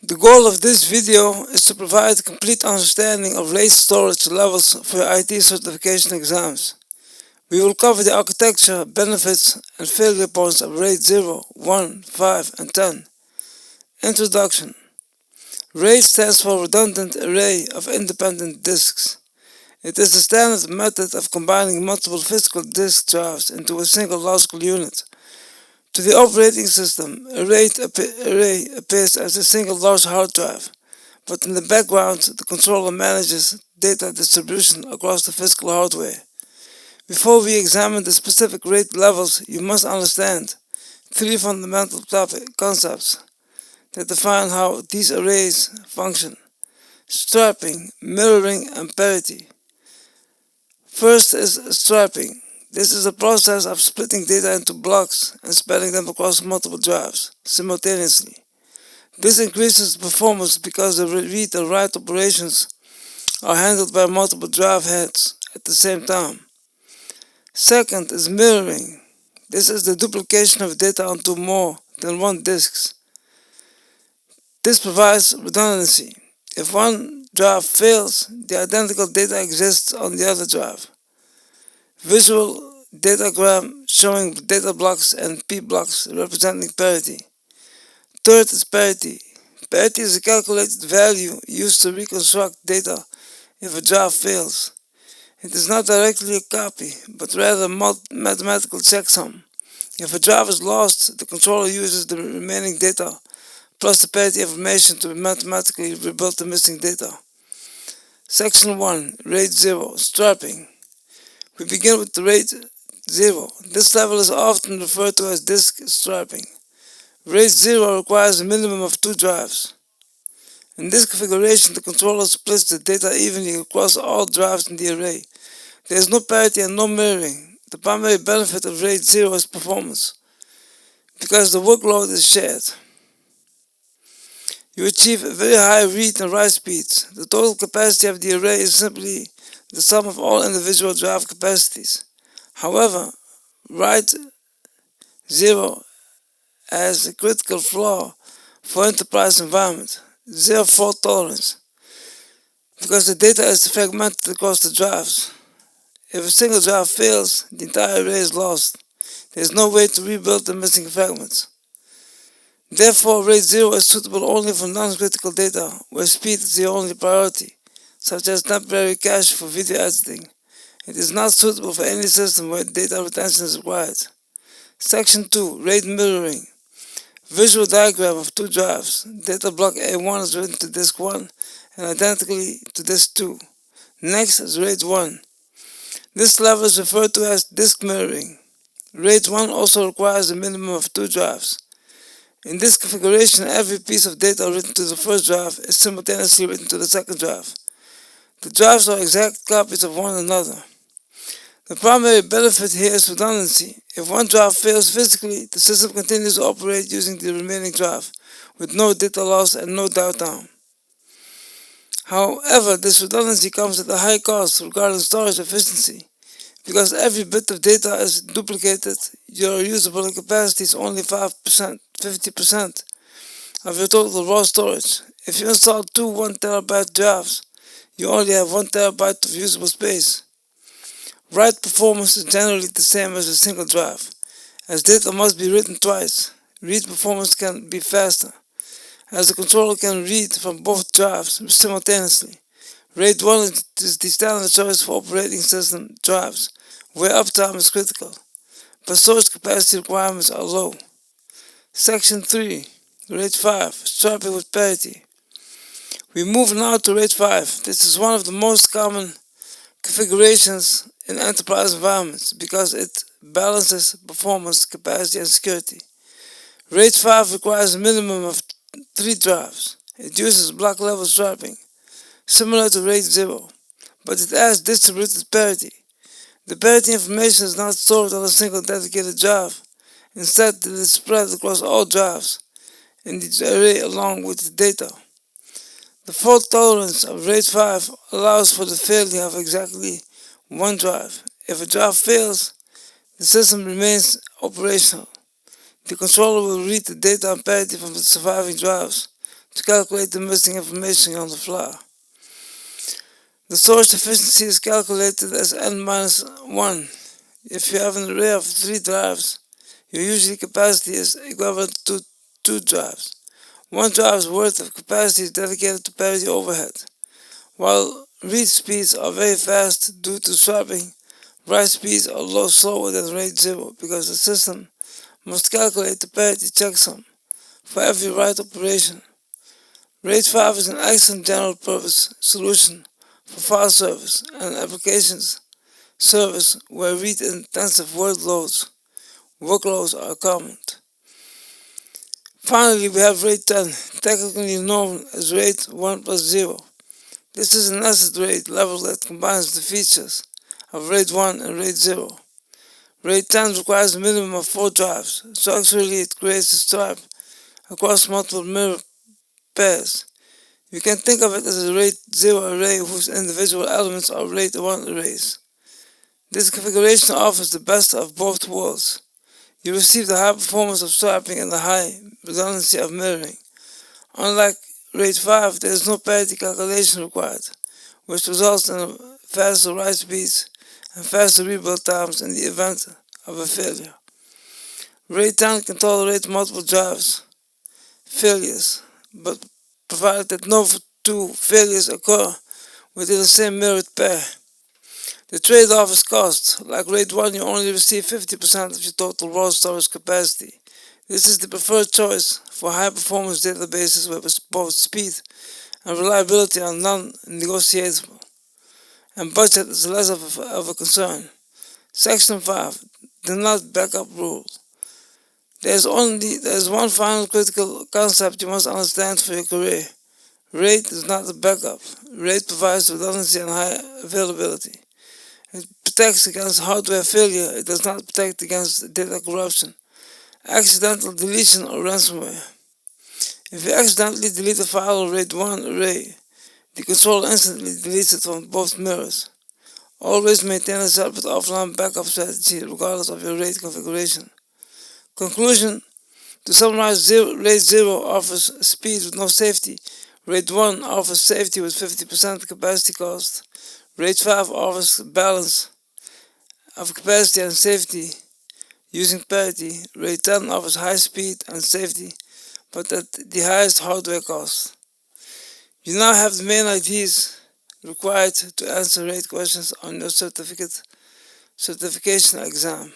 The goal of this video is to provide a complete understanding of RAID storage levels for your IT certification exams. We will cover the architecture, benefits, and failure points of RAID 0, 1, 5, and 10. Introduction. RAID stands for Redundant Array of Independent Disks. It is the standard method of combining multiple physical disk drives into a single logical unit. To the operating system, a RAID array appears as a single large hard drive, but in the background, the controller manages data distribution across the physical hardware. Before we examine the specific RAID levels, you must understand three fundamental concepts that define how these arrays function: strapping, mirroring, and parity. First is strapping. This is a process of splitting data into blocks and spreading them across multiple drives simultaneously. This increases performance because the read and write operations are handled by multiple drive heads at the same time. Second is mirroring. This is the duplication of data onto more than one disk. This provides redundancy. If one drive fails, the identical data exists on the other drive. Visual datagram showing data blocks and P blocks representing parity. Third is parity. Parity is a calculated value used to reconstruct data if a drive fails. It is not directly a copy, but rather a mathematical checksum. If a drive is lost, the controller uses the remaining data plus the parity information to mathematically rebuild the missing data. Section 1. RAID 0. Strapping. We begin with the RAID 0. This level is often referred to as disk strapping. RAID 0 requires a minimum of 2 drives. In this configuration, the controller splits the data evenly across all drives in the array. There is no parity and no mirroring. The primary benefit of RAID 0 is performance, because the workload is shared. You achieve very high read and write speeds. The total capacity of the array is simply the sum of all individual drive capacities. However, RAID 0 has a critical flaw for enterprise environment: zero fault tolerance, because the data is fragmented across the drives. If a single drive fails, the entire array is lost. There is no way to rebuild the missing fragments. Therefore, RAID 0 is suitable only for non-critical data, where speed is the only priority, such as temporary cache for video editing. It is not suitable for any system where data retention is required. Section 2. RAID mirroring. Visual diagram of 2 drives. Data block A1 is written to disk 1 and identically to disk 2. Next is RAID 1. This level is referred to as disk mirroring. RAID 1 also requires a minimum of 2 drives. In this configuration, every piece of data written to the first drive is simultaneously written to the second drive. The drives are exact copies of one another. The primary benefit here is redundancy. If one drive fails physically, the system continues to operate using the remaining drive, with no data loss and no downtime. However, this redundancy comes at a high cost regarding storage efficiency. Because every bit of data is duplicated, your usable capacity is only 50% of your total raw storage. If you install 2 1TB drives, you only have 1 TB of usable space. Write performance is generally the same as a single drive, as data must be written twice. Read performance can be faster, as the controller can read from both drives simultaneously. RAID 1 is the standard choice for operating system drives, where uptime is critical, but storage capacity requirements are low. Section 3. RAID 5. Strapping with parity. We move now to RAID 5. This is one of the most common configurations in enterprise environments because it balances performance, capacity, and security. RAID 5 requires a minimum of 3 drives. It uses block level strapping, similar to RAID 0, but it adds distributed parity. The parity information is not stored on a single dedicated drive. Instead, it is spread across all drives in the array along with the data. The fault tolerance of RAID 5 allows for the failure of exactly one drive. If a drive fails, the system remains operational. The controller will read the data and parity from the surviving drives to calculate the missing information on the fly. The storage efficiency is calculated as n minus 1. If you have an array of 3 drives, your usual capacity is equivalent to 2 drives. 1 drive's worth of capacity is dedicated to parity overhead. While read speeds are very fast due to swapping, write speeds are slower than rate 0 because the system must calculate the parity checksum for every write operation. RAID 5 is an excellent general-purpose solution for file service and applications service where read-intensive workloads are common. Finally, we have RAID 10, technically known as RAID 1 plus 0. This is an nested RAID level that combines the features of RAID 1 and RAID 0. RAID 10 requires a minimum of 4 drives. Structurally, it creates a stripe across multiple mirror pairs. You can think of it as a RAID 0 array whose individual elements are RAID 1 arrays. This configuration offers the best of both worlds. You receive the high performance of striping and the high redundancy of mirroring. Unlike RAID 5, there is no parity calculation required, which results in faster write speeds and faster rebuild times in the event of a failure. RAID 10 can tolerate multiple drives failures, but provided that no 2 failures occur within the same mirrored pair. The trade-off is cost. Like RAID 1, you only receive 50% of your total raw storage capacity. This is the preferred choice for high-performance databases where both speed and reliability are non-negotiable, and budget is less of a concern. Section 5. The not backup rule. There is one final critical concept you must understand for your career. RAID is not a backup. RAID provides redundancy and high availability. It protects against hardware failure. It does not protect against data corruption, accidental deletion, or ransomware. If you accidentally delete a file or RAID 1 array, the controller instantly deletes it from both mirrors. Always maintain a separate offline backup strategy regardless of your RAID configuration. Conclusion: to summarize, RAID 0 offers speed with no safety. RAID 1 offers safety with 50% capacity cost. RAID 5 offers balance of capacity and safety using parity. RAID 10 offers high speed and safety, but at the highest hardware cost. You now have the main ideas required to answer RAID questions on your certification exam.